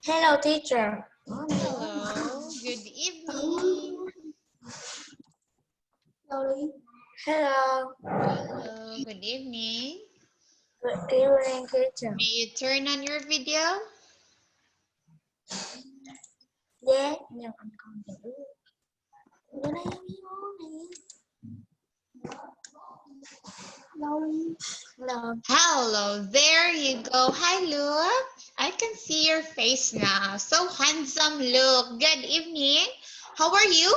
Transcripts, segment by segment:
Hello, teacher. Hello, good evening. Hello. Hello, good evening. Good evening, teacher. May you turn on your video? Yeah. Nhưng anh còn giữ. Bữa nay em đi Hello. Hello. Hello, there you go. Hi, look. I can see your face now. So handsome, look. Good evening. How are you?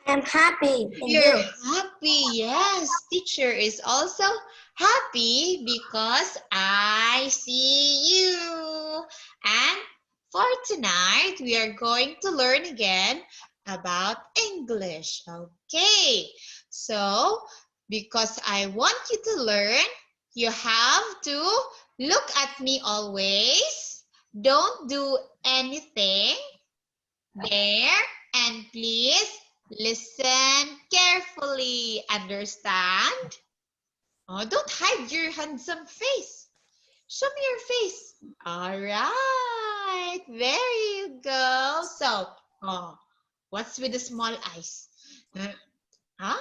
I'm happy. And You're you? happy. Yes, teacher is also happy because I see you. And for tonight, we are going to learn again about English. Okay, so because I want you to learn, you have to look at me always. Don't do anything there, and please listen carefully. Understand? Oh, don't hide your handsome face. Show me your face. All right. There you go. So, oh, what's with the small eyes? Huh?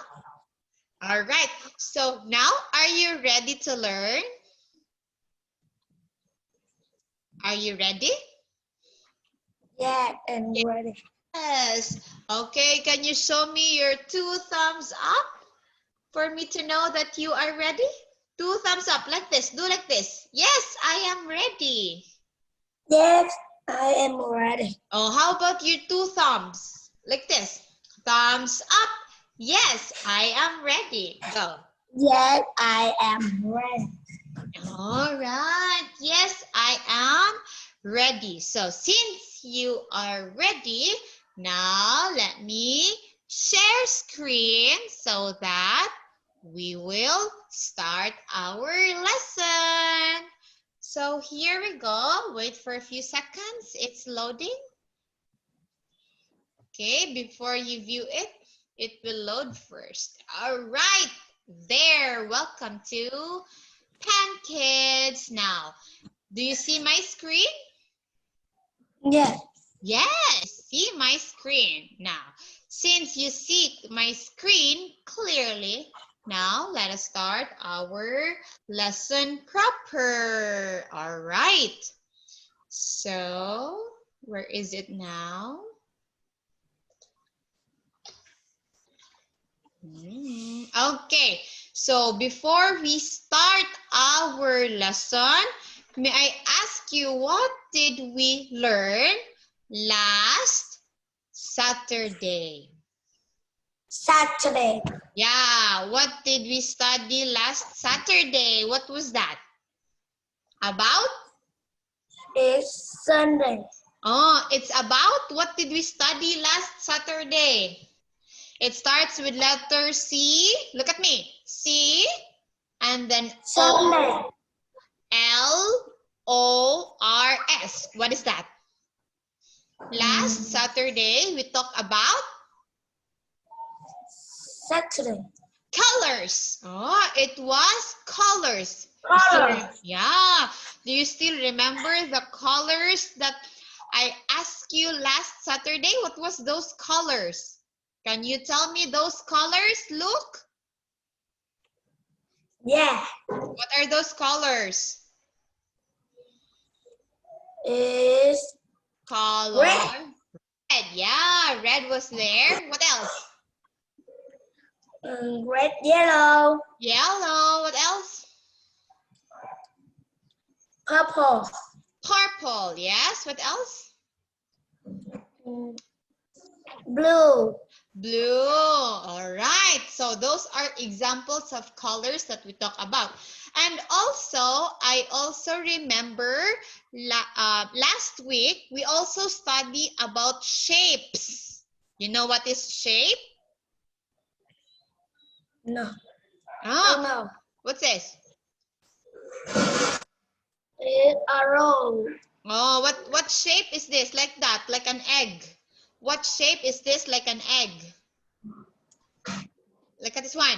All right. So now, are you ready to learn? Are you ready? Yeah, and ready. Yes. Okay, can you show me your 2 thumbs up for me to know that you are ready? 2 thumbs up, like this. Do like this. Yes, I am ready. Yes, I am ready. Oh, how about your 2 thumbs? Like this. Thumbs up. Yes, I am ready. Go. Yes, I am ready. All right. Yes, I am ready. So since you are ready, now let me share screen so that we will start our lesson. So here we go. Wait for a few seconds. It's loading. Okay, before you view it, it will load first. All right. There. Welcome to Pen Kids. Now, do you see my screen? Yes. Yes, see my screen. Now, since you see my screen clearly, now let us start our lesson proper. All right. So, where is it now? Okay, so before we start our lesson, may I ask you, what did we learn last Saturday? Saturday Yeah, what did we study last Saturday? What was that? About? is Sunday. Oh, it's about, what did we study last Saturday? It starts with letter C. Look at me. C, and then Sunday. L-O-R-S. What is that? Last Saturday, we talked about Saturday. colors. Oh, it was colors. Colors. Yeah. Do you still remember the colors that I asked you last Saturday? What was those colors? Can you tell me those colors, Luke? Yeah. What are those colors? Is Color. red. Red. Yeah, red was there. What else? Red, yellow. Yellow. What else? Purple. Purple. Yes. What else? Blue. Blue. All right. So those are examples of colors that we talk about. And also, I also remember last week, we also studied about shapes. You know what is shape? No. Ah, No. what's this? It's a roll. Oh, what shape is this? Like that, like an egg. What shape is this like an egg? Look at this one.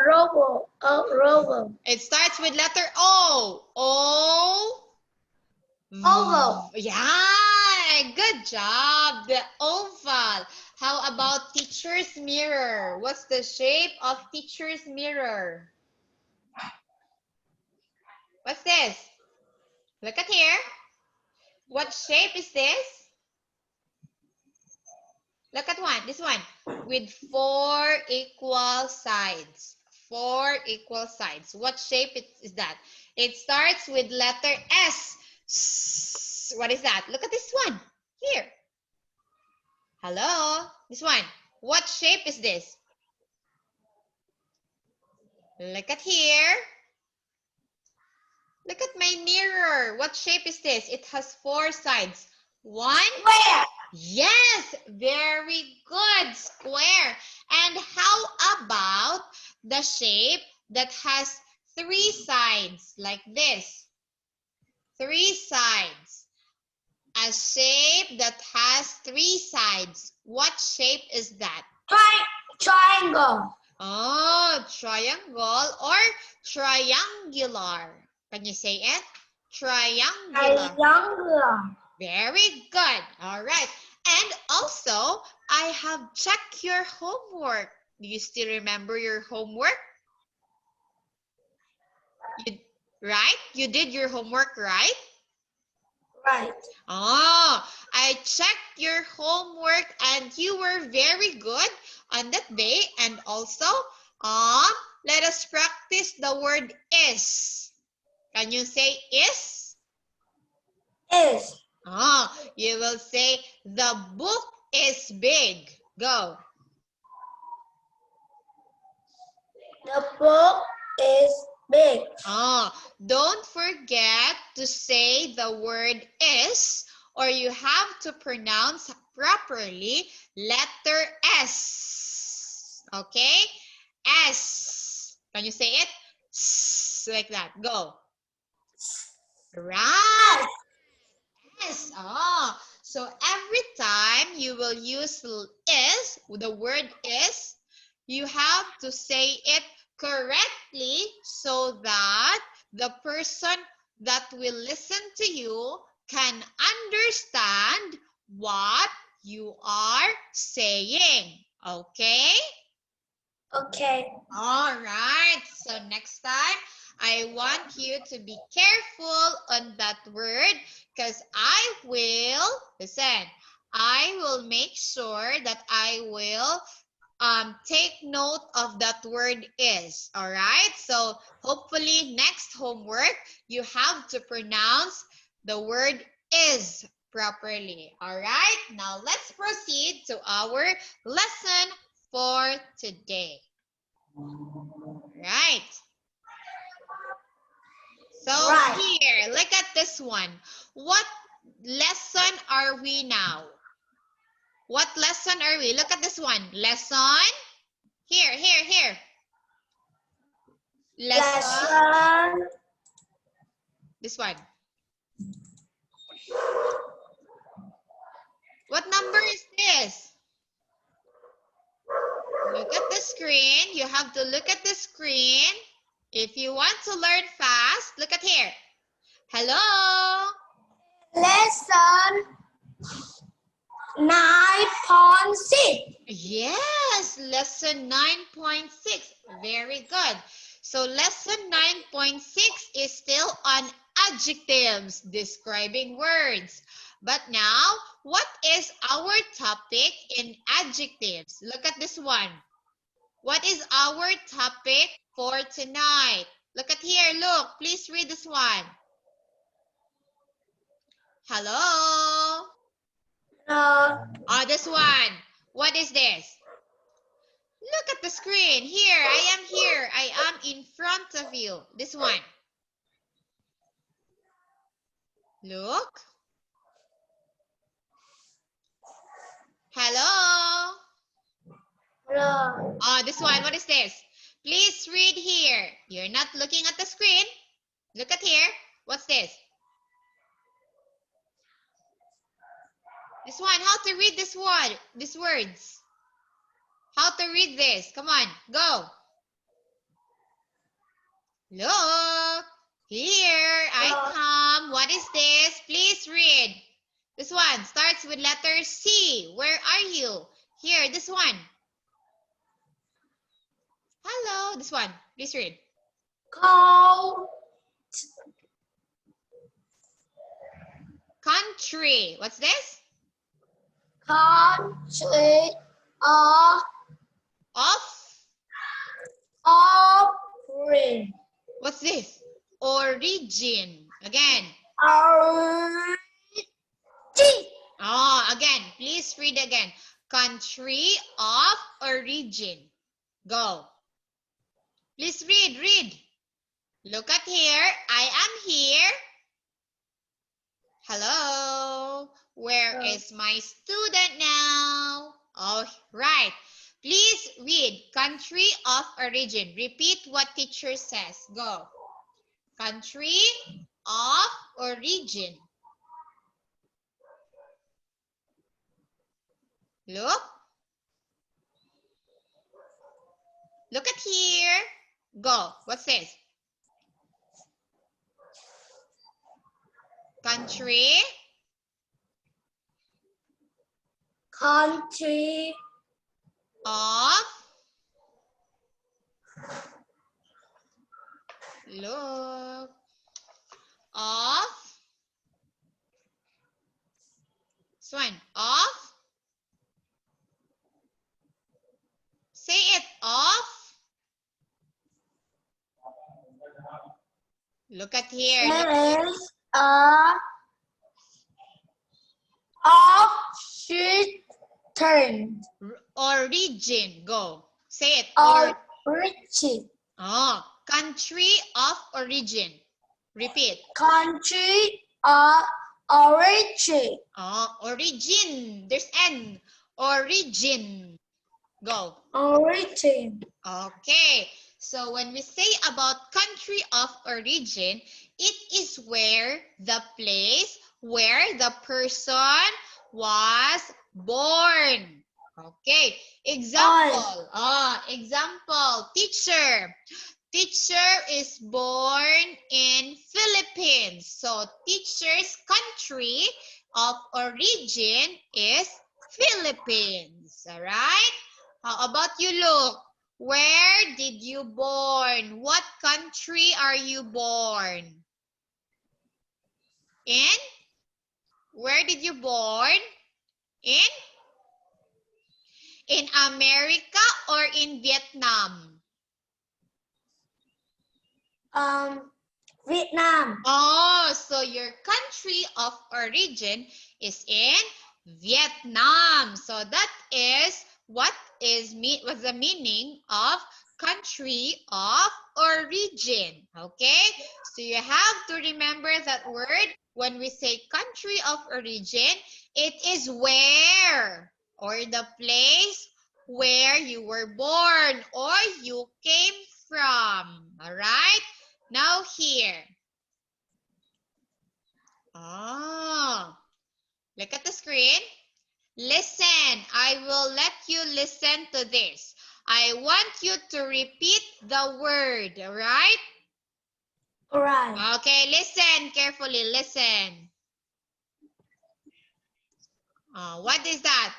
Robo. Robo. It starts with letter O. O. Oval. Yeah, good job. The oval. How about teacher's mirror? What's the shape of teacher's mirror? What's this? Look at here. What shape is this? Look at this one, with 4 equal sides. 4 equal sides. What shape is that? It starts with letter S. What is that? Look at this one. Here. Hello? This one. What shape is this? Look at here. Look at my mirror. What shape is this? It has 4 sides. 1. Where? Yes, very good. Square. And how about the shape that has 3 sides like this? 3 sides. A shape that has 3 sides. What shape is that? Triangle. Oh, triangle or triangular. Can you say it? Triangular. Triangular. Very good. All right. And also, I have checked your homework. Do you still remember your homework? Right? You did your homework, right? Right. Oh, I checked your homework and you were very good on that day. And also, let us practice the word is. Can you say is? Is. You will say the book is big. Go. The book is big. Don't forget to say the word is, or you have to pronounce properly letter S. Okay? S. Can you say it? S, like that. Go. Right. Yes. So every time you will use is, the word is, you have to say it correctly so that the person that will listen to you can understand what you are saying. Okay? Okay. All right. So next time, I want you to be careful on that word because I will make sure that I will take note of that word is. All right. So hopefully next homework, you have to pronounce the word is properly. All right. Now let's proceed to our lesson for today. Right. So here, look at this one. What lesson are we now? What lesson are we? Look at this one. Lesson. Here. Lesson. This one. What number is this? Look at the screen. You have to look at the screen. If you want to learn fast, look at here. Hello. Lesson 9.6. Yes, lesson 9.6. Very good. So lesson 9.6 is still on adjectives, describing words. But now, what is our topic in adjectives? Look at this one. What is our topic for tonight? Look at here. Look, please read this one. Hello? This one. What is this? Look at the screen. Here, I am here. I am in front of you. This one. Look. Hello? Hello. This one. What is this? Please read here. You're not looking at the screen. Look at here. What's this? This one. How to read this word? These words. How to read this? Come on. Go. Look, here I come. What is this? Please read. This one starts with letter C. Where are you? Here, this one. Hello, this one. Please read. Cold. Country. What's this? Country of offering. What's this? Origin. Again. Origin. Oh, again. Please read again. Country of origin. Go. Please read, read. Look at here. I am here. Hello. Where is my student now? Oh, right. Please read. Country of origin. Repeat what teacher says. Go. Country of origin. Look. Look at here. Go. What's this? Country. Country Of. Look. Of. This one. Of. Say it. Of. Look at here. is a offshoot term. Origin. Go. Say it. Origin. Oh, country of origin. Repeat. Country of origin. Oh, origin. There's N. Origin. Go. Origin. Okay. So when we say about country of origin, it is where the place where the person was born. Okay. Example. Example. Teacher. Teacher is born in Philippines. So teacher's country of origin is Philippines. All right? How about you, Look? Where did you born? What country are you born? In? Where did you born? In? In America or in Vietnam? Vietnam. Oh, so your country of origin is in Vietnam. So that is what's the meaning of country of origin. Okay? So you have to remember that word. When we say country of origin, it is where or the place where you were born or you came from. All right? Now here. Oh, look at the screen. Listen. I will let you listen to this. I want you to repeat the word, all right? All right. Okay, listen carefully. Listen. What is that?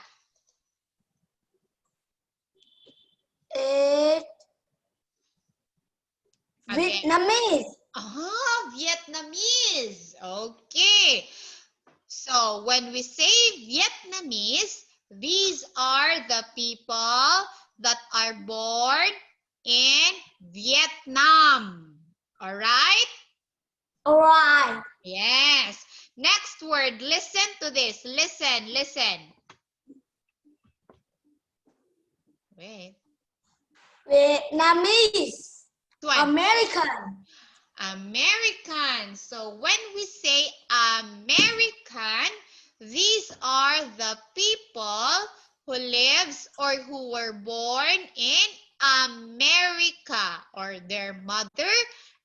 It Again. Vietnamese. Vietnamese. Okay. So when we say Vietnamese, these are the people that are born in Vietnam. All right? All right. Yes. Next word. Listen to this. Listen, listen. Wait. Vietnamese. One. American. American. So when we say American, these are the people who lives or who were born in America, or their mother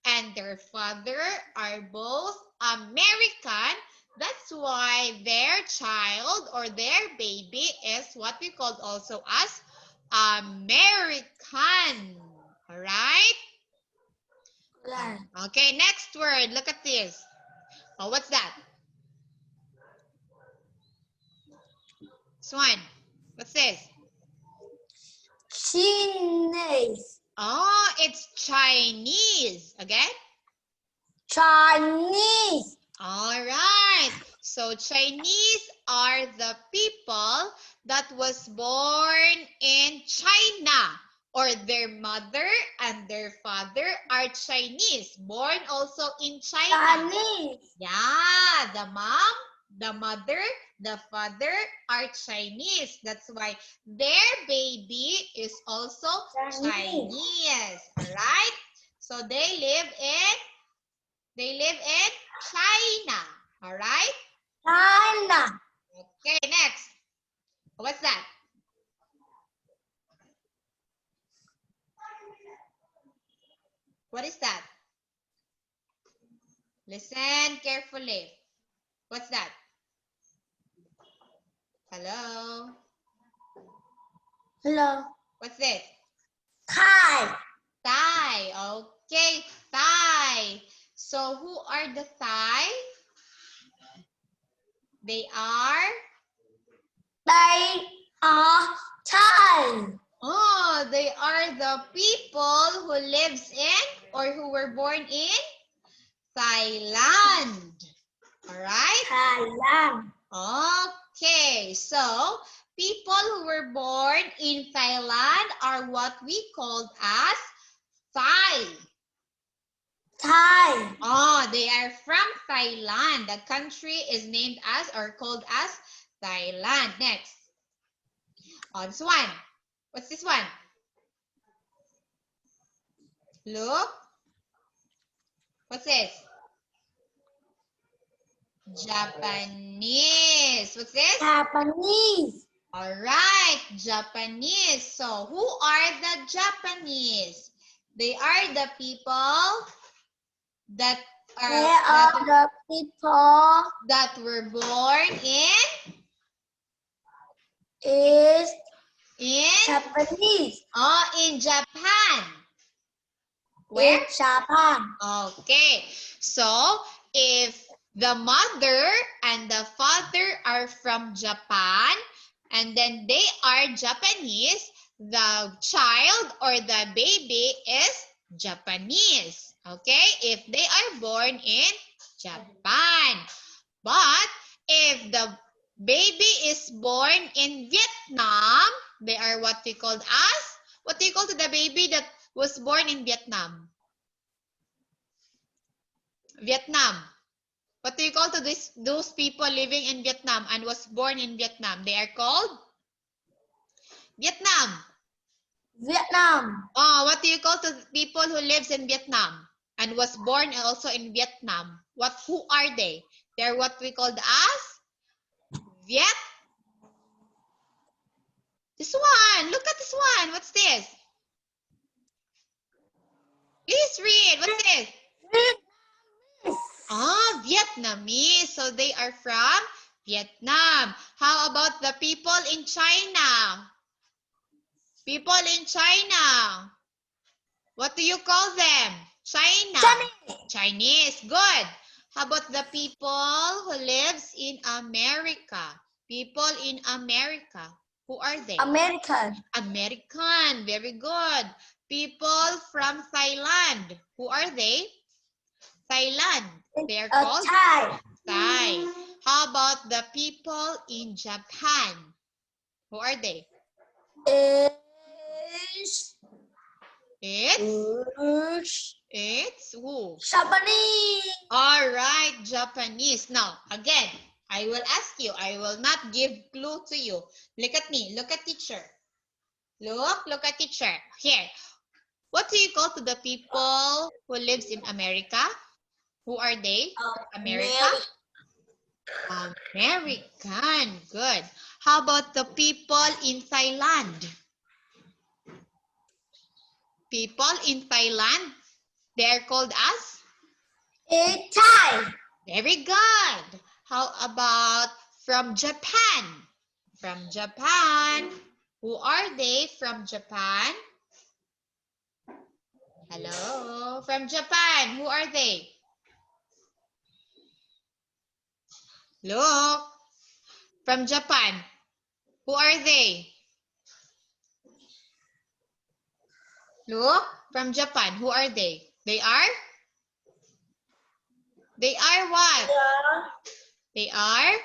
and their father are both American. That's why their child or their baby is what we call also as American. All right? Land. Okay, next word. Look at this. Oh, what's that? This one. What's this? Chinese. Oh, it's Chinese. Again? Chinese. All right. So Chinese are the people that was born in China, or their mother and their father are Chinese, born also in China. Chinese. Yeah, the mom, the mother, the father are Chinese. That's why their baby is also Chinese. All right? So they live in China. All right? China. Okay, next. What's that? What is that? Listen carefully. What's that? Hello? Hello. What's this? Thai. Thai. Okay, Thai. So who are the Thai? They are? They are Thai. Oh, they are the people who lives in or who were born in Thailand. All right? Thailand. Okay, so people who were born in Thailand are what we called as Thai. Thai. Oh, they are from Thailand. The country is named as or called as Thailand. Next. Oh, this one. What's this one? Look. What's this? Japanese. What's this? Japanese. All right, Japanese. So who are the Japanese? They are the people that They are the people that were born is in Japanese. in Japan. Where? In Japan. Okay. So if the mother and the father are from Japan and then they are Japanese, the child or the baby is Japanese. Okay? If they are born in Japan. But if the baby is born in Vietnam, they are what we called as? What do you call to the baby that was born in Vietnam? Vietnam. What do you call to those people living in Vietnam and was born in Vietnam? They are called Vietnam. Vietnam. Oh, what do you call to people who lives in Vietnam and was born also in Vietnam? Who are they? They're what we called as Viet. This one. Look at this one. What's this? Please read. What's this? Vietnamese. Ah, Vietnamese. So they are from Vietnam. How about the people in China? People in China. What do you call them? China. Chinese. Chinese. Good. How about the people who lives in America? People in America. Who are they? American. American. Very good. People from Thailand. Who are they? Thailand. They are called Thai. Thai. How about the people in Japan? Who are they? It's who? Japanese. All right, Japanese. Now, again, I will ask you. I will not give clue to you. Look at me. Look at teacher. Look at teacher. Here. What do you call to the people who lives in America? Who are they? America? American. Good. How about the people in Thailand? People in Thailand, they are called as? Thai. Very good. How about from Japan? From Japan. Who are they from Japan? Hello. From Japan, who are they? Look. From Japan, who are they? Look. From Japan, who are they? They are? They are what? They are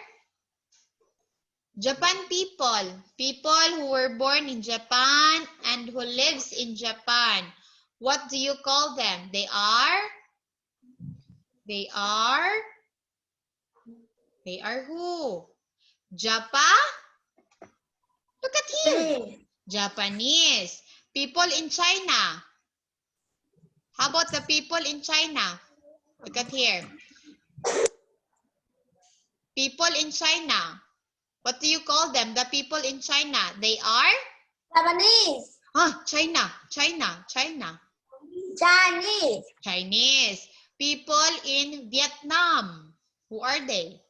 Japan people. People who were born in Japan and who lives in Japan. What do you call them? They are who? Look at him. Japanese. People in China. How about the people in China? Look at here. People in China. What do you call them? The people in China. They are? Japanese. China. Chinese. People in Vietnam. Who are they?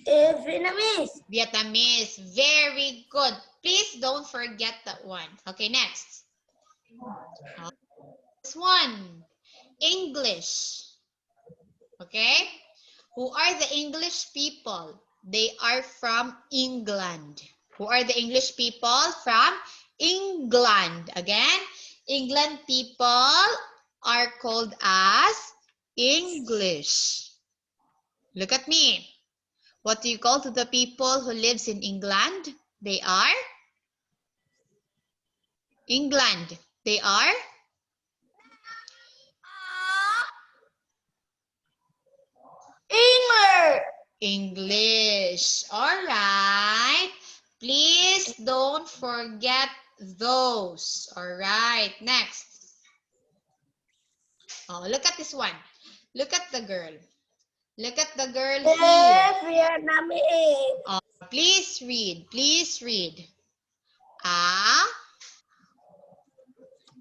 Vietnamese. Vietnamese. Very good. Please don't forget that one. Okay, next. This one. English. Okay? Who are the English people? They are from England. Who are the English people? From England. Again, England people are called as English. Look at me. What do you call to the people who lives in England? They are England. They are English. All right. Please don't forget those. All right. Next. Oh, look at this one. Look at the girl. Look at the girl here. Vietnamese. Oh, please read. Please read.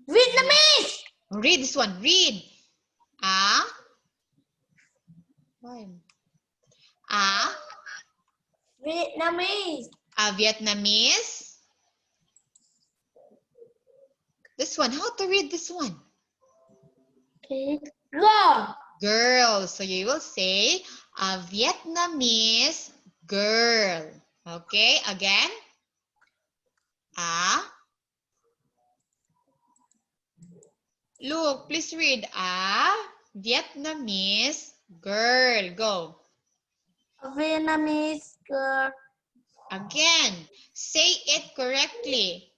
Vietnamese. Read this one. Read. Vietnamese. Vietnamese. This one. How to read this one? Girl. Girl. So you will say a Vietnamese girl. Okay, again. Look, please read. A Vietnamese girl. Go. A Vietnamese girl. Again, say it correctly.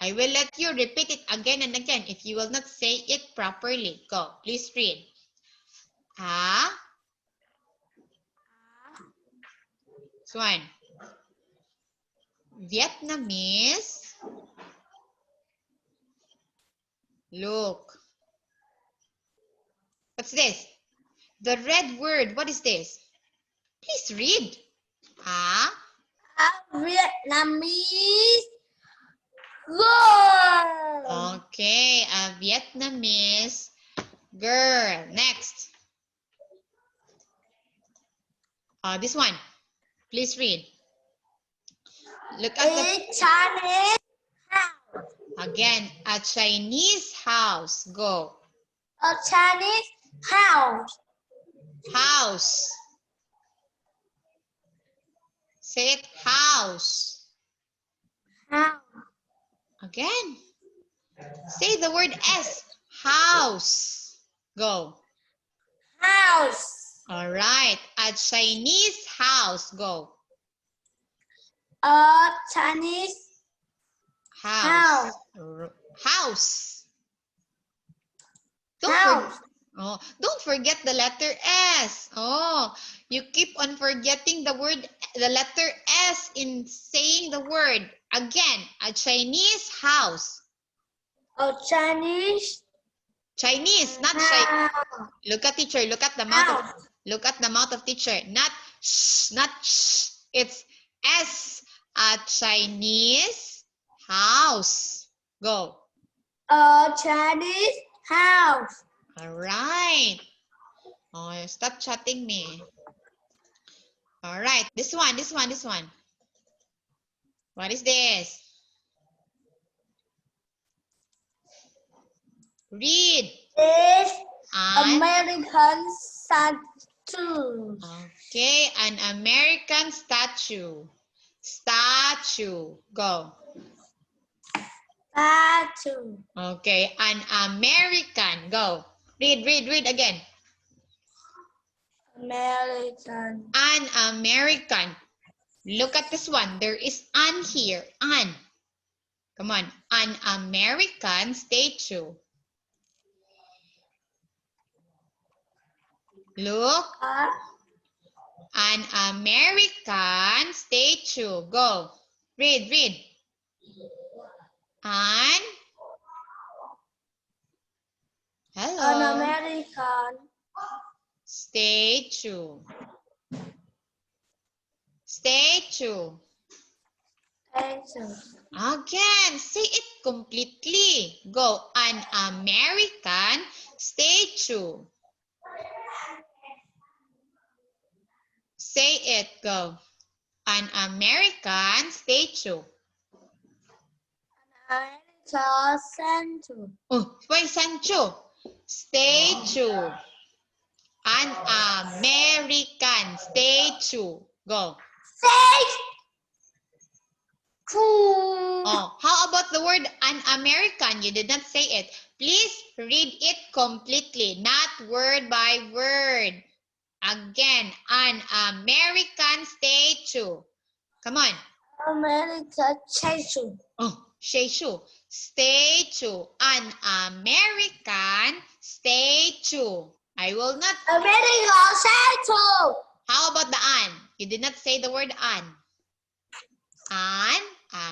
I will let you repeat it again and again if you will not say it properly. Go, please read. This one. Vietnamese. Look. What's this? The red word. What is this? Please read. A Vietnamese girl. Okay, a Vietnamese girl. Next. This one. Please read. Look at the Chinese house. again. A Chinese house. Go. A Chinese house. House. Say it. House. House. Again. Say the word S. House. Go. House. All right. A Chinese house. Go. A Chinese House. House. Don't forget the letter S. Oh, you keep on forgetting the letter S in saying the word. Again, a Chinese house. A Chinese. Not Chinese. Look at teacher. Look at the mouth. Look at the mouth of teacher. Not sh. Not sh. It's S. A Chinese house. Go. A Chinese house. All right. Oh, stop chatting me. All right. This one. What is this? Read. Is An. American statue. Okay, an American statue. Statue. Go. Statue. Okay, an American. Go. Read again. American. An American. Look at this one. There is an here. An. Come on. An American statue. Look. An American statue. Go. Read. An. Hello. An American statue. Statue. statue. Again, say it completely. Go. An American statue. Say it. Go. An American statue. American statue. Oh, why statue? Statue. An American statue. Go. Statue. Oh, how about the word an American? You did not say it. Please read it completely, not word by word. Again, an American statue. Come on. American statue. Oh, statue. Statue. An American statue. I will not. American statue. How about the an? You did not say the word an. An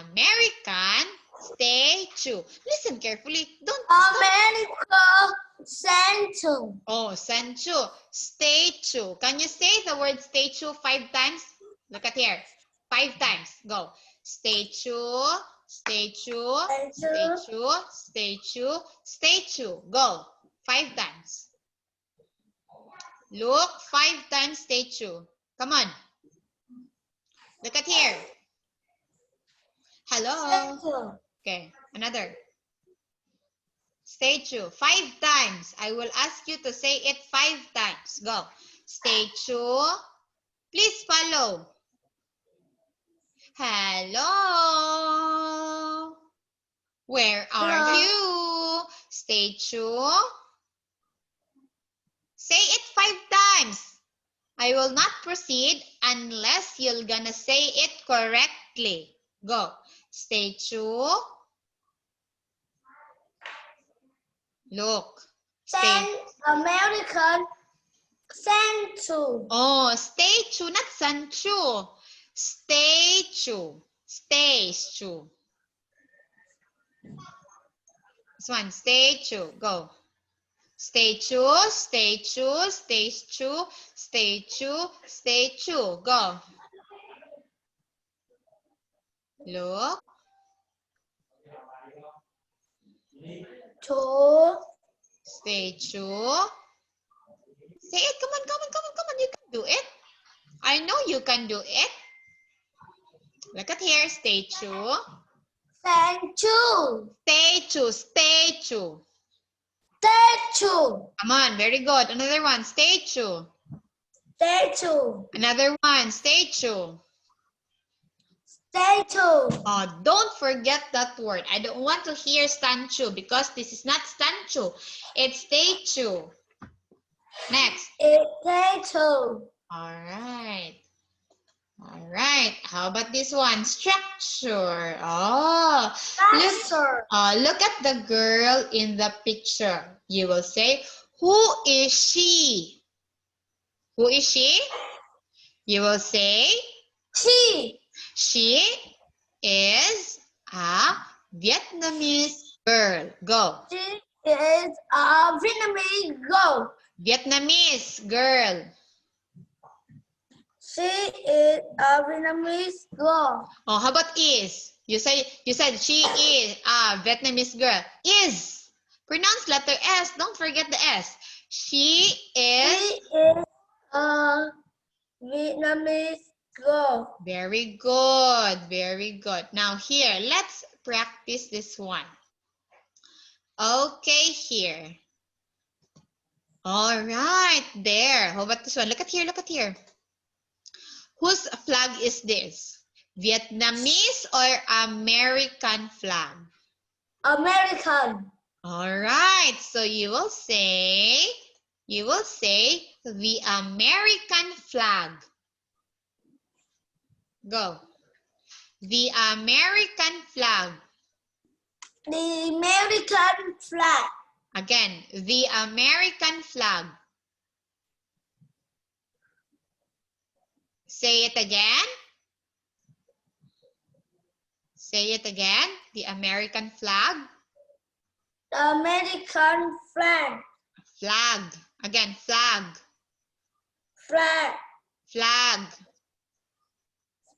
American statue. Listen carefully. Don't. American statue. Oh, statue. Statue. Can you say the word statue 5 times? Look at here. 5 times. Go. Statue. Statue. Statue. Statue. Statue. Go. 5 times. Look. 5 times statue. Come on. Look at here. Hello. Statue. Okay, another. Statue. 5 times. I will ask you to say it 5 times. Go. Statue. Please follow. Hello. Where are you? Statue. Say it 5 times. I will not proceed unless you're gonna say it correctly. Go. Statue. Look. American statue. Oh, statue, not statue. Statue. Statue. This one, statue. Go. Statue, statue, statue, statue, statue. Go. Look. Statue. Say it. Come on. You can do it. I know you can do it. Look at here. Statue. Statue. Statue. Statue. Statue. Come on. Very good. Another one. Statue. Statue. Another one. Statue. Statue. Oh, don't forget that word. I don't want to hear statue because this is not statue. It's statue. Next. Statue. All right. How about this one? Structure. Oh, look at the girl in the picture. You will say, who is she? Who is she? You will say, She. She is a Vietnamese girl. Go. She is a Vietnamese girl. Vietnamese girl. She is a Vietnamese girl. Oh, how about is? You said she is a Vietnamese girl. Is. Pronounce letter S. Don't forget the S. She is a Vietnamese girl. Very good. Very good. Now here, let's practice this one. Okay, here. All right, there. How about this one? Look at here, look at here. Whose flag is this? Vietnamese or American flag? American. All right, so you will say the American flag. Go. The American flag. The American flag. Again, the American flag. Say it again. Say it again. The American flag. The American flag. Flag. Again, flag. Flag. Flag.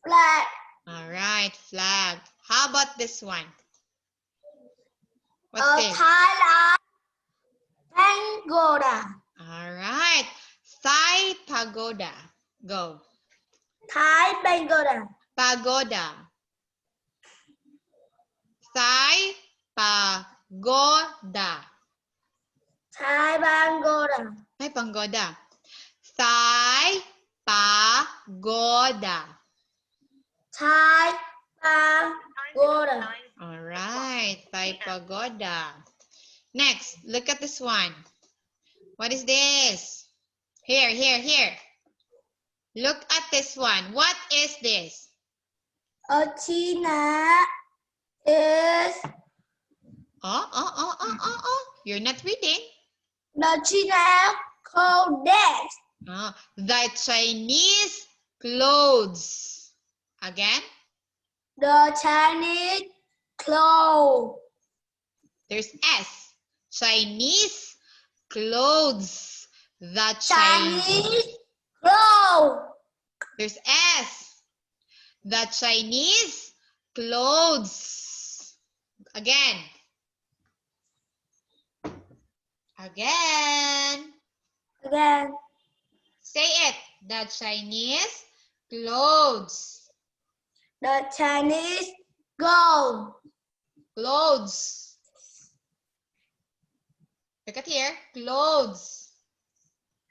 Flag. All right, flag. How about this one? What's this? Thailand. Pagoda. All right. Thai pagoda. Go. Thai pagoda. Pagoda. Thai pagoda. Thai pagoda. Thai pagoda. Thai pagoda. Thai pagoda. All right. Thai pagoda. Next, look at this one. What is this? Here, here, here. Look at this one. What is this? China is You're not reading. the China codex. The Chinese clothes. Again. The Chinese clothes. There's S. Chinese clothes. The Chinese clothes. There's S. The Chinese clothes. Again. Again. Again. Say it. The Chinese clothes. The Chinese gold. Clothes. Look at here. Clothes.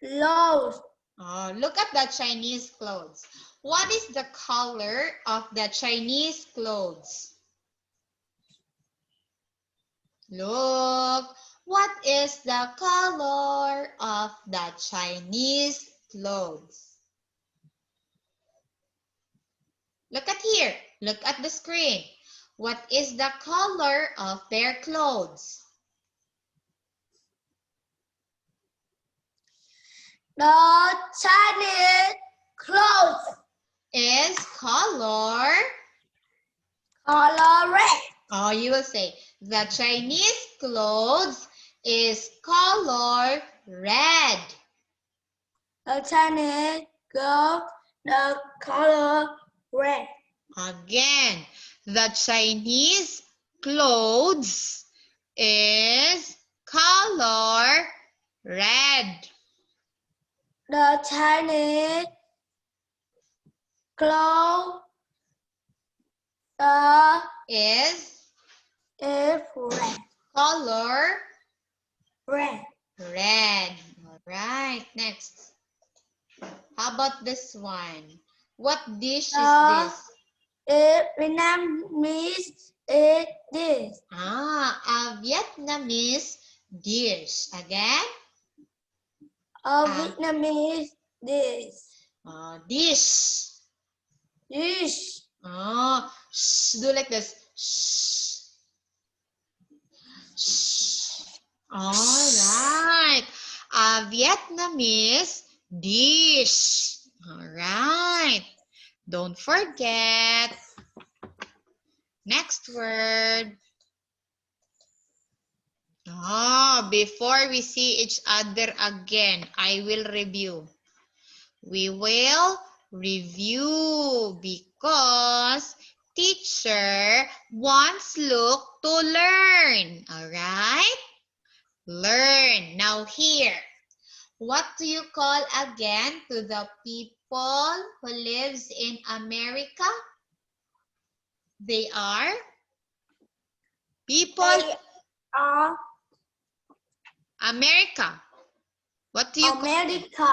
Clothes. Oh, look at the Chinese clothes. What is the color of the Chinese clothes? Look. What is the color of the Chinese clothes? Look at here. Look at the screen. What is the color of their clothes? The Chinese clothes Is color. color red. Oh, you will say the Chinese clothes is color red. The Chinese gold the color red. Again, the Chinese clothes is color red. The Chinese clothes Is is red. color Red. red. All right, next. How about this one? What dish is this? Vietnamese is this. A Vietnamese dish. Again? Vietnamese this. Dish. Dish. Do like this. Shh. Shh. All right. A Vietnamese dish. All right. Don't forget. Next word. Before we see each other again, I will review. We will review because teacher wants Luke to learn. All right? Learn. Now here. What do you call again to the people who lives in America? They are people. They are America. What do you call them? America.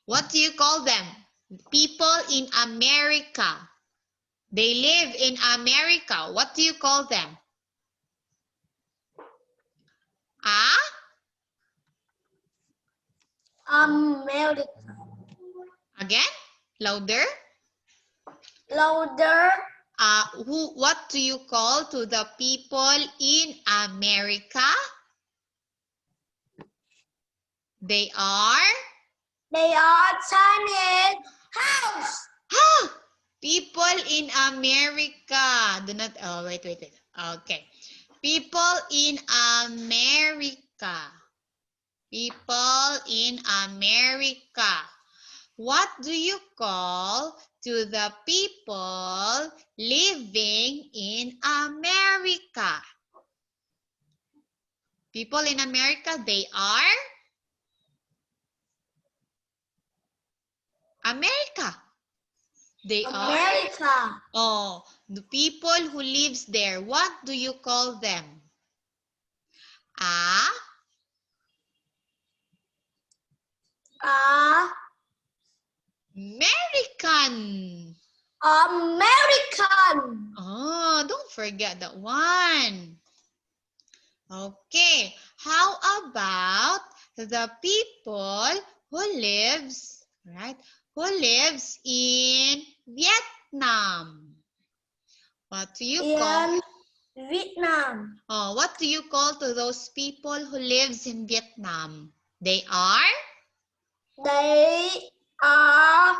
What do you call them? People in America. They live in America. What do you call them? Ah? America. Again? Louder? Louder. What do you call to the people in America? They are Chinese house. people in America. Do not, oh, wait. Okay. People in America. People in America. What do you call to the people living in America? People in America, they are America. They are America. Oh, the people who lives there. What do you call them? American. American. Oh, don't forget that one. Okay, how about the people who lives, right? Who lives in Vietnam? What do you call? Vietnam. Oh, what do you call to those people who lives in Vietnam? They are? They are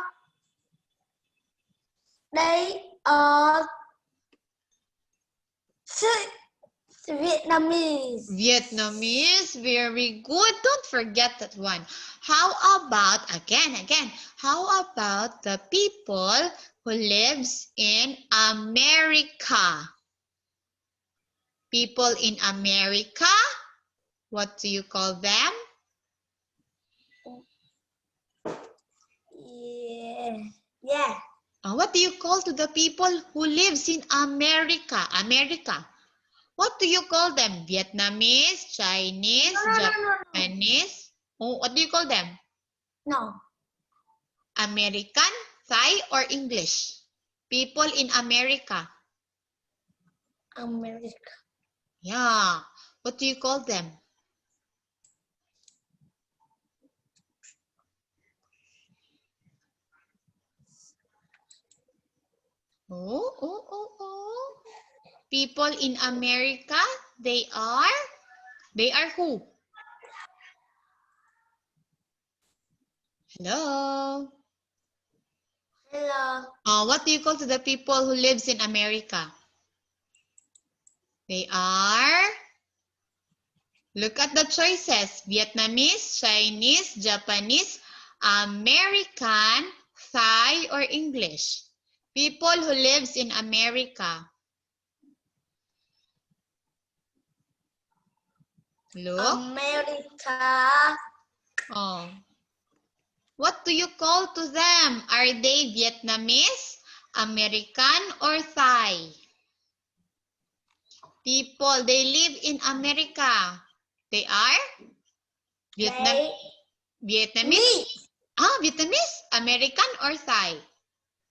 Vietnamese. Vietnamese, very good. Don't forget that one. How about, again, how about the people who lives in America? People in America, what do you call them? Yeah. What do you call to the people who lives in America? What do you call them? Vietnamese, Chinese, Japanese? Oh, what do you call them? No. American, Thai, or English? People in America. America. Yeah. What do you call them? Oh. People in America, they are who? Hello? Hello. What do you call to the people who lives in America? They are, look at the choices. Vietnamese, Chinese, Japanese, American, Thai, or English. People who lives in America. Look. America. Oh. What do you call to them? Are they Vietnamese, American, or Thai? People, they live in America. They are? Vietnamese? Vietnamese, American, or Thai?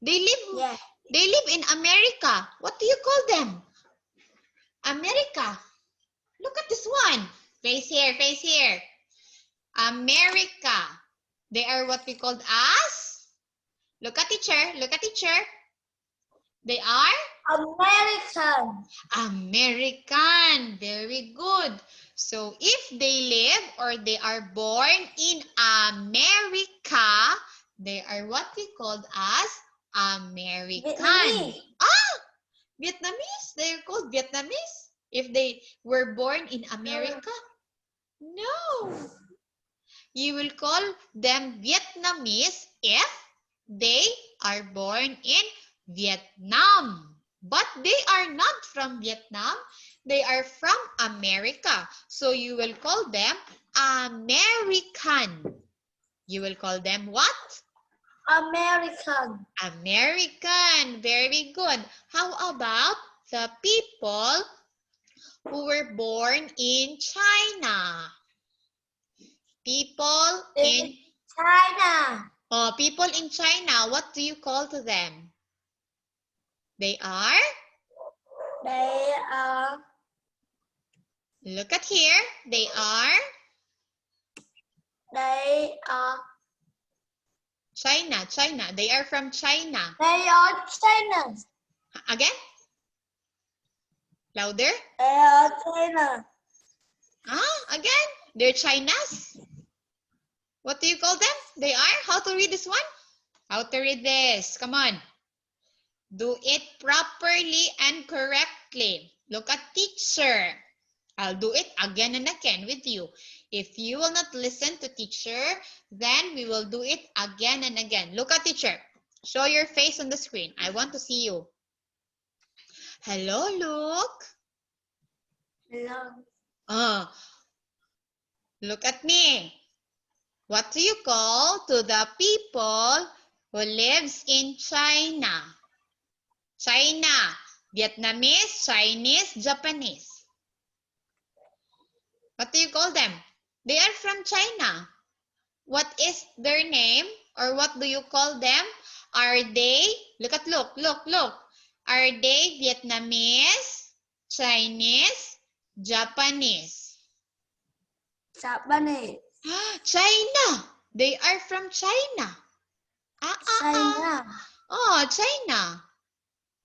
They live in America. What do you call them? America. Look at this one. Face here. America. They are what we called as? Look at teacher. They are? American. Very good. So if they live or they are born in America, they are what we called as American. Vietnamese. They are called Vietnamese if they were born in America? No. You will call them Vietnamese if they are born in Vietnam. But they are not from Vietnam. They are from America. So you will call them American. You will call them what? American. Very good. How about the people who were born in China? People in China. people in China, what do you call to them? They are? They are. Look at here. They are They are. China. China. They are from China. They are China. Again? Louder? They are China. Again? They're Chinas? What do you call them? They are? How to read this one? How to read this? Come on. Do it properly and correctly. Look at teacher. I'll do it again and again with you. If you will not listen to teacher, then we will do it again and again. Look at teacher. Show your face on the screen. I want to see you. Hello, look. Hello. Look at me. What do you call to the people who lives in China? China, Vietnamese, Chinese, Japanese. What do you call them? They are from China. What is their name or what do you call them? Are they, look. Are they Vietnamese, Chinese, Japanese? Japanese. China. They are from China. China. Oh, China.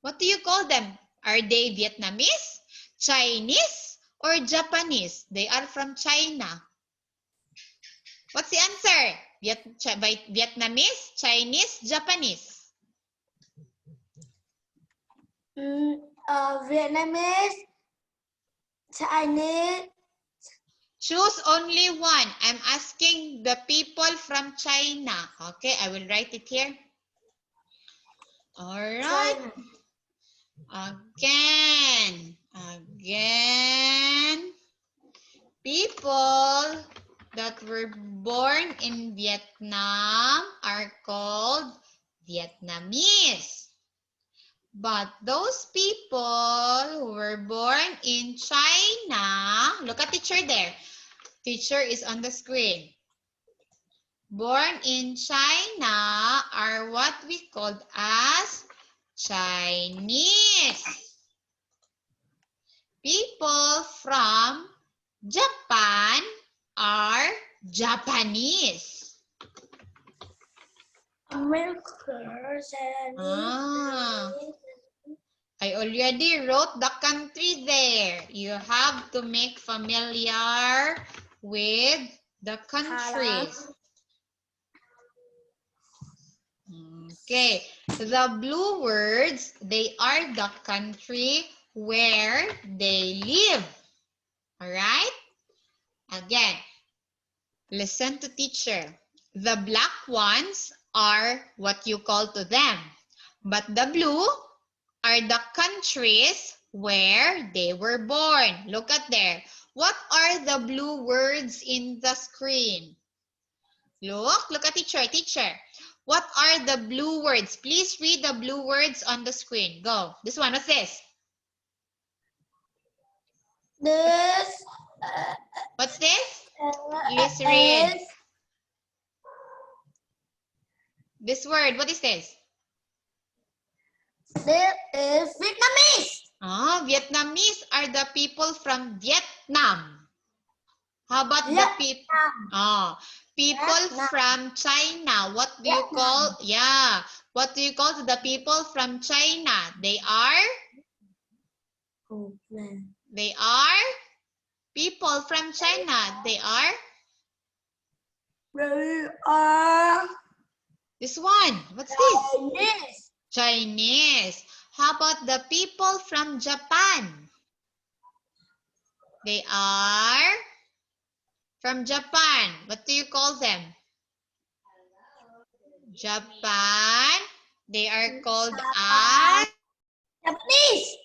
What do you call them? Are they Vietnamese, Chinese, or Japanese? They are from China. What's the answer? Vietnamese, Chinese, Japanese? Vietnamese, Chinese. Choose only one. I'm asking the people from China. Okay, I will write it here. All right. China. Again. People that were born in Vietnam are called Vietnamese. But those people who were born in China, look at teacher there. Teacher is on the screen. Born in China are what we called as Chinese. People from Japan are Japanese. I already wrote the country there. You have to make familiar with the countries. Okay, the blue words, they are the country where they live. All right? Again, listen to teacher. The black ones are what you call to them. But the blue are the countries where they were born. Look at there. What are the blue words in the screen? Look at teacher. What are the blue words? Please read the blue words on the screen. Go. This one, what's this? What's this? Glycerin. This word, what is this? This is Vietnamese. Vietnamese are the people from Vietnam. How about the people? People from China. What do you call? Yeah. What do you call to the people from China? They are? They are? People from China. They are? They are. This one. What's this? Chinese. How about the people from Japan? They are from Japan. What do you call them? Japan. They are called as Japanese.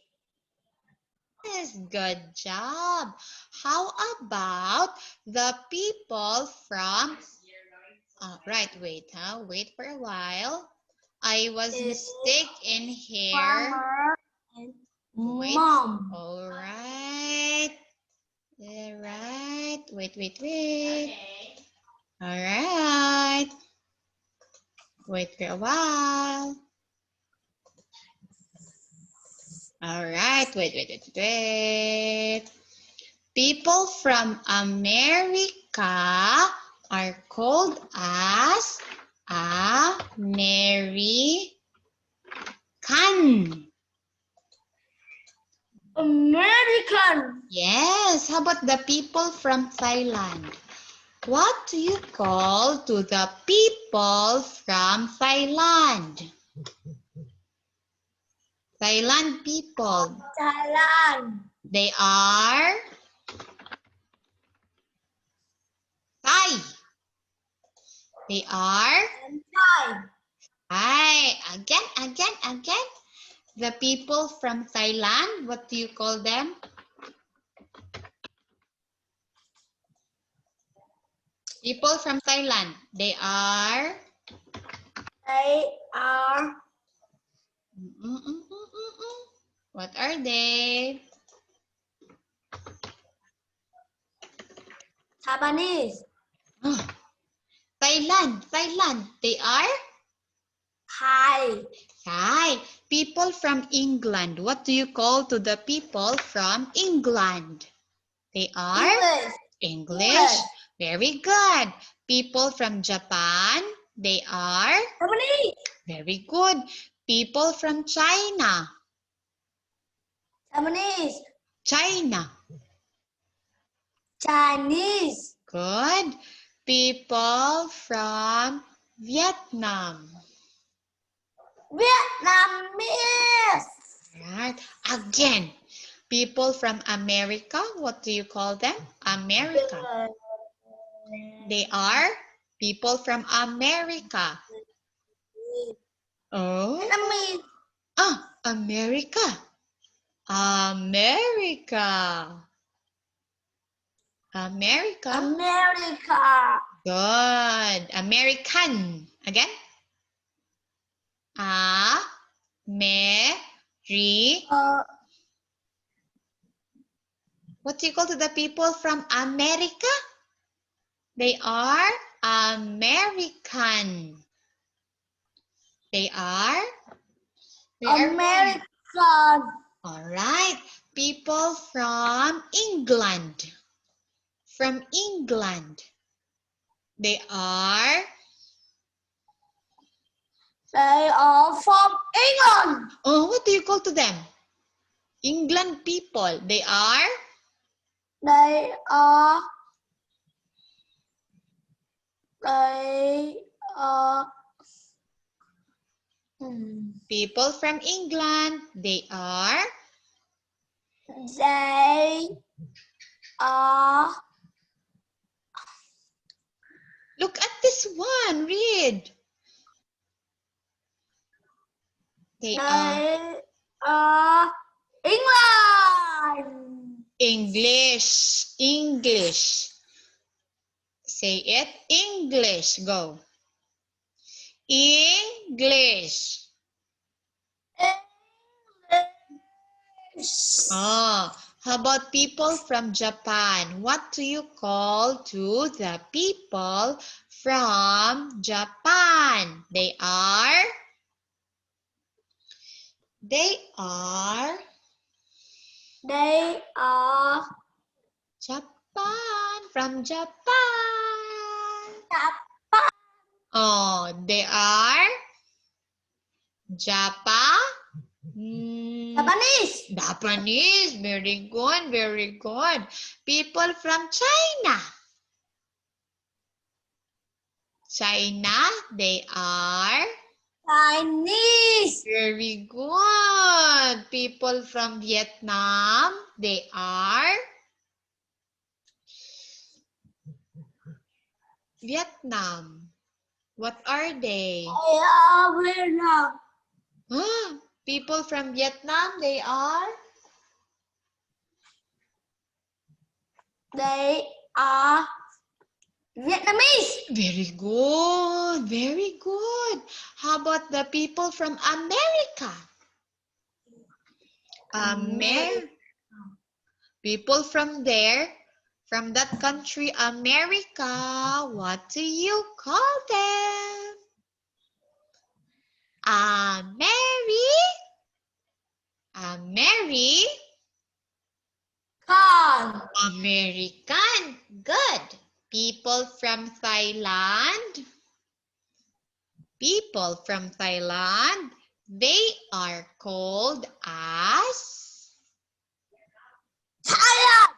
Yes, good job. How about the people from right, wait for a while. I was mistaken here. Wait. Mom. All right. Wait. All right. Wait for a while. All right. Wait. People from America are called as American. American. Yes. How about the people from Thailand? What do you call to the people from Thailand? Thailand people. Thailand. They are Thai. They are And Thai. Thai. Again. The people from Thailand, what do you call them? People from Thailand. They are What are they? Japanese. Oh, Thailand. They are Thai. Thai. People from England. What do you call to the people from England? They are English. Very good. People from Japan. They are Japanese. very good. People from China. Japanese. China. Chinese. Good. People from Vietnam. Vietnamese. Right. Again, people from America. What do you call them? America. They are people from America. Oh. Vietnamese. America. America. America. Good. American. Again. What do you call to the people from America? They are American. They are American. All right. People from England. From England. They are from England. Oh, what do you call to them? England people. They are people from England. They are Look at this one. Read. They are England. English. Say it. English. Go. English. Oh, how about people from Japan? What do you call to the people from Japan? They are Japan. From Japan. Oh, they are Japanese. Very good. People from China. They are Chinese. very good. People from Vietnam. They are Vietnam. What are they? Vietnam. People from Vietnam. They are Vietnamese. very good. How about the people from America? People from there, From that country, America, what do you call them? Con. American. Good. People from Thailand. People from Thailand. They are called as... Thailand.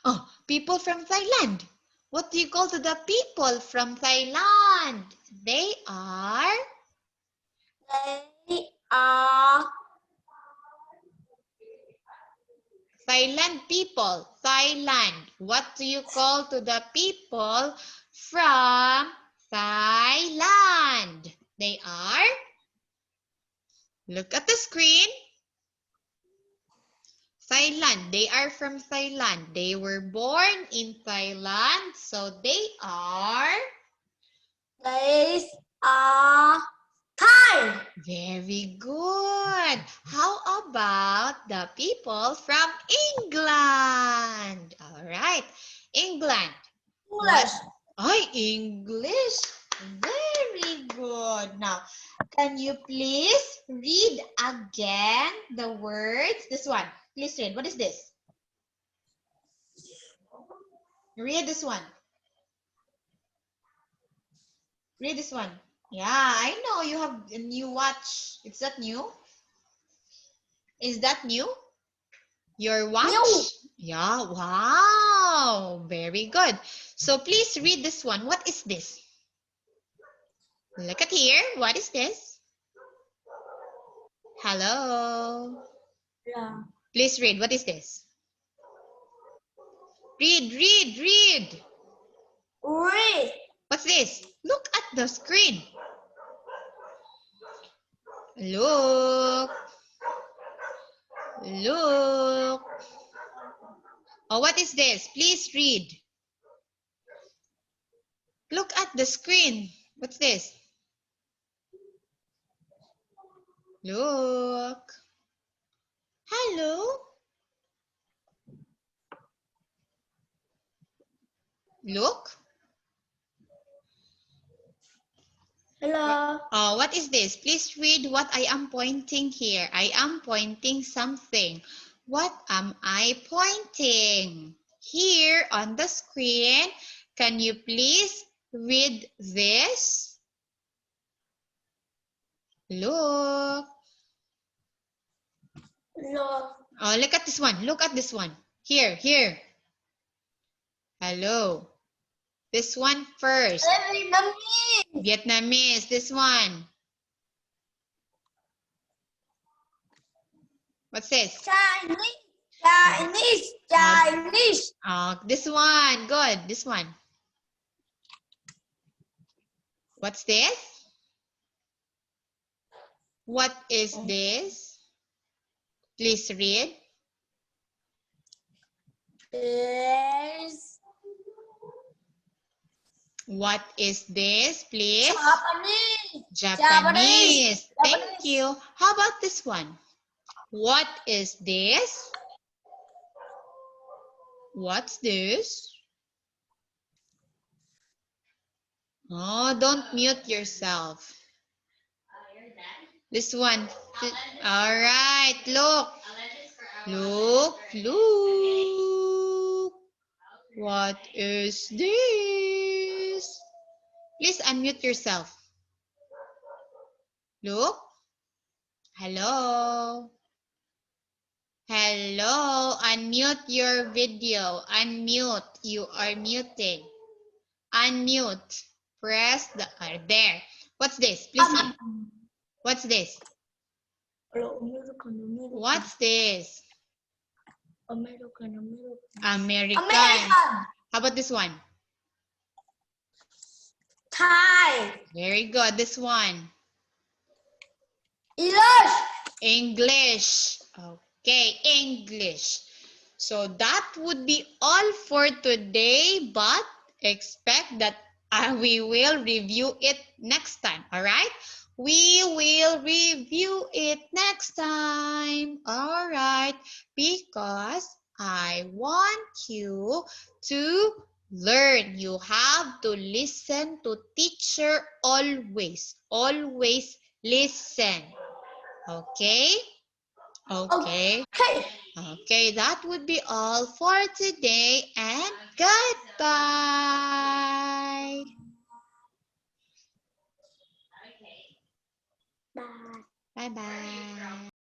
Oh, people from Thailand. What do you call to the people from Thailand? They are... They are Thailand people. Thailand. What do you call to the people from Thailand? They are... Look at the screen. Thailand. They are from Thailand. They were born in Thailand. So they are... These are Thai. Very good. How about the people from England? All right. England. English. Oh, English. Very good. Now, can you please read again the words? This one. Please read. What is this? Read this one. Read this one. Yeah, I know you have a new watch. Is that new? Is that new? Your watch? New. Yeah, wow. Very good. So please read this one. What is this? Look at here. What is this? Hello. Yeah. Please read. What is this? Read, read, read. Read. What's this? Look at the screen. Look. Look. Oh, what is this? Please read. Look at the screen. What's this? Look. Hello. Look. Hello. Oh, what is this? Please read what I am pointing here. I am pointing something. What am I pointing? Here on the screen, can you please read this? Look. Hello. Oh, look at this one. Look at this one. Here, here. Hello. This one first. Vietnamese. Vietnamese. This one. What's this? Chinese. Chinese. Chinese. This one. Good. This one. What's this? What is this? Please read. Is What is this, please? Japanese. Japanese. Thank Japanese. you. How about this one? What is this? What's this? Oh, don't mute yourself. This one. All right, look. Look, look. What is this? Please unmute yourself. Look. Hello. Hello. Unmute your video. Unmute. You are muting. Unmute. Press the there. What's this? Please. What's this? What's this? American. American. American. How about this one? Thai. Very good. This one. English. English. Okay, English. So that would be all for today, but expect that we will review it next time. All right? We will review it next time. All right. Because I want you to learn. You have to listen to teacher always. Always listen. Okay? Okay. Okay. Okay, that would be all for today and goodbye. Bye. Bye-bye.